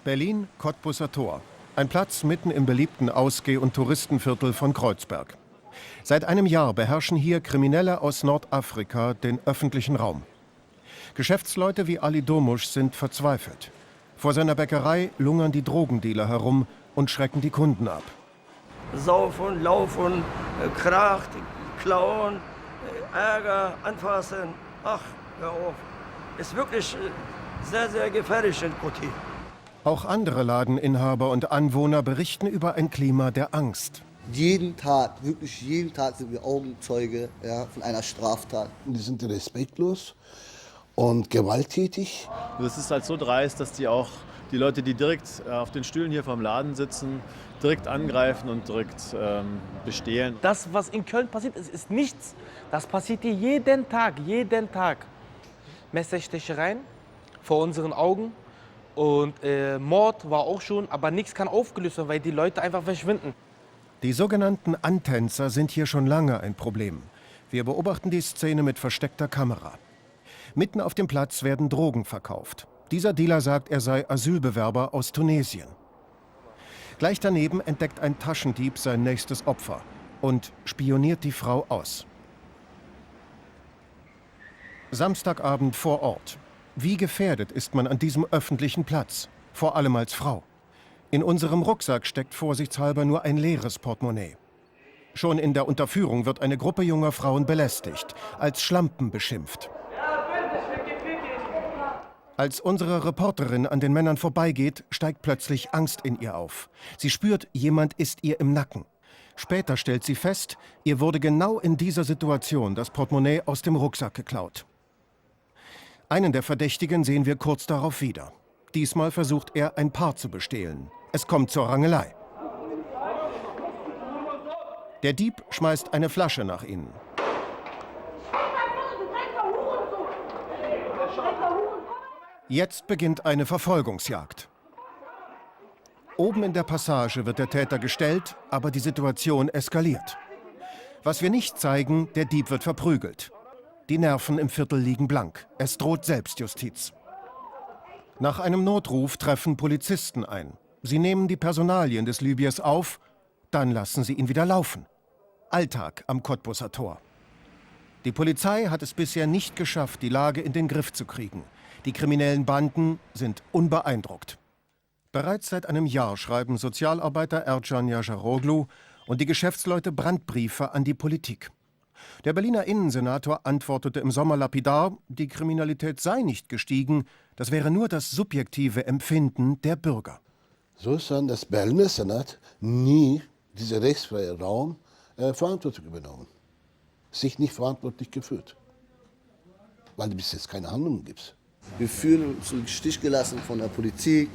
Berlin, Cottbuser Tor. Ein Platz mitten im beliebten Ausgeh- und Touristenviertel von Kreuzberg. Seit einem Jahr beherrschen hier Kriminelle aus Nordafrika den öffentlichen Raum. Geschäftsleute wie Ali Domusch sind verzweifelt. Vor seiner Bäckerei lungern die Drogendealer herum und schrecken die Kunden ab. Saufen, laufen, Krach, klauen, Ärger, anfassen. Ach, hör auf. Ist wirklich sehr, sehr gefährlich in Kotti. Auch andere Ladeninhaber und Anwohner berichten über ein Klima der Angst. Jeden Tag, wirklich jeden Tag sind wir Augenzeuge, ja, von einer Straftat. Die sind respektlos und gewalttätig. Es ist halt so dreist, dass die auch die Leute, die direkt auf den Stühlen hier vom Laden sitzen, direkt angreifen und direkt bestehlen. Das, was in Köln passiert, ist nichts. Das passiert hier jeden Tag, jeden Tag. Messerstechereien vor unseren Augen und Mord war auch schon, aber nichts kann aufgelöst werden, weil die Leute einfach verschwinden. Die sogenannten Antänzer sind hier schon lange ein Problem. Wir beobachten die Szene mit versteckter Kamera. Mitten auf dem Platz werden Drogen verkauft. Dieser Dealer sagt, er sei Asylbewerber aus Tunesien. Gleich daneben entdeckt ein Taschendieb sein nächstes Opfer und spioniert die Frau aus. Samstagabend vor Ort. Wie gefährdet ist man an diesem öffentlichen Platz? Vor allem als Frau. In unserem Rucksack steckt vorsichtshalber nur ein leeres Portemonnaie. Schon in der Unterführung wird eine Gruppe junger Frauen belästigt, als Schlampen beschimpft. Als unsere Reporterin an den Männern vorbeigeht, steigt plötzlich Angst in ihr auf. Sie spürt, jemand ist ihr im Nacken. Später stellt sie fest, ihr wurde genau in dieser Situation das Portemonnaie aus dem Rucksack geklaut. Einen der Verdächtigen sehen wir kurz darauf wieder. Diesmal versucht er, ein Paar zu bestehlen. Es kommt zur Rangelei. Der Dieb schmeißt eine Flasche nach ihnen. Jetzt beginnt eine Verfolgungsjagd. Oben in der Passage wird der Täter gestellt, aber die Situation eskaliert. Was wir nicht zeigen, der Dieb wird verprügelt. Die Nerven im Viertel liegen blank. Es droht Selbstjustiz. Nach einem Notruf treffen Polizisten ein. Sie nehmen die Personalien des Libyers auf, dann lassen sie ihn wieder laufen. Alltag am Cottbuser Tor. Die Polizei hat es bisher nicht geschafft, die Lage in den Griff zu kriegen. Die kriminellen Banden sind unbeeindruckt. Bereits seit einem Jahr schreiben Sozialarbeiter Ercan Yaşaroglu und die Geschäftsleute Brandbriefe an die Politik. Der Berliner Innensenator antwortete im Sommer lapidar, die Kriminalität sei nicht gestiegen, das wäre nur das subjektive Empfinden der Bürger. So ist dann das Berliner Senat nie dieser rechtsfreie Raum Verantwortung übernommen. Sich nicht verantwortlich gefühlt, weil es bis jetzt keine Handlungen gibt. Wir fühlen uns im Stich gelassen von der Politik,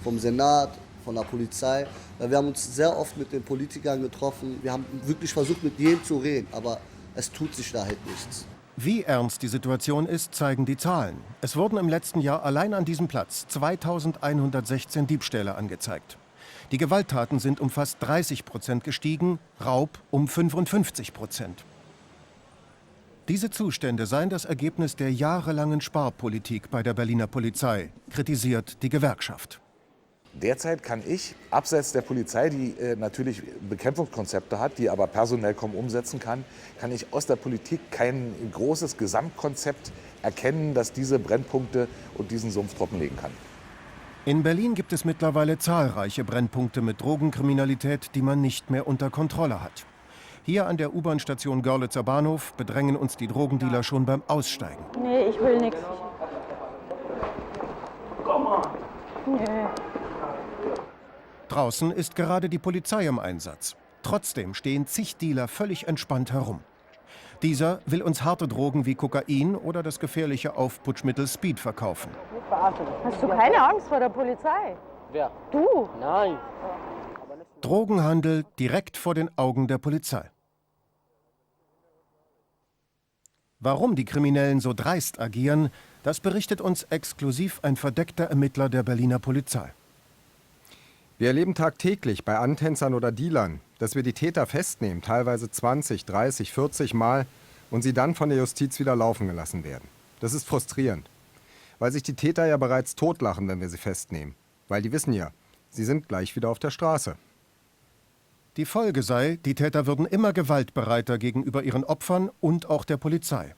vom Senat, von der Polizei. Wir haben uns sehr oft mit den Politikern getroffen. Wir haben wirklich versucht, mit jedem zu reden, aber es tut sich da halt nichts. Wie ernst die Situation ist, zeigen die Zahlen. Es wurden im letzten Jahr allein an diesem Platz 2116 Diebstähle angezeigt. Die Gewalttaten sind um fast 30% gestiegen, Raub um 55%. Diese Zustände seien das Ergebnis der jahrelangen Sparpolitik bei der Berliner Polizei, kritisiert die Gewerkschaft. Derzeit kann ich, abseits der Polizei, die natürlich Bekämpfungskonzepte hat, die aber personell kaum umsetzen kann ich aus der Politik kein großes Gesamtkonzept erkennen, das diese Brennpunkte und diesen Sumpf trockenlegen kann. In Berlin gibt es mittlerweile zahlreiche Brennpunkte mit Drogenkriminalität, die man nicht mehr unter Kontrolle hat. Hier an der U-Bahn-Station Görlitzer Bahnhof bedrängen uns die Drogendealer schon beim Aussteigen. Nee, ich will nichts. Komm mal. Nee. Draußen ist gerade die Polizei im Einsatz. Trotzdem stehen zig Dealer völlig entspannt herum. Dieser will uns harte Drogen wie Kokain oder das gefährliche Aufputschmittel Speed verkaufen. Hast du keine Angst vor der Polizei? Wer? Du? Nein. Drogenhandel direkt vor den Augen der Polizei. Warum die Kriminellen so dreist agieren, das berichtet uns exklusiv ein verdeckter Ermittler der Berliner Polizei. Wir erleben tagtäglich bei Antänzern oder Dealern, dass wir die Täter festnehmen, teilweise 20, 30, 40 Mal, und sie dann von der Justiz wieder laufen gelassen werden. Das ist frustrierend, weil sich die Täter ja bereits totlachen, wenn wir sie festnehmen. Weil die wissen ja, sie sind gleich wieder auf der Straße. Die Folge sei, die Täter würden immer gewaltbereiter gegenüber ihren Opfern und auch der Polizei.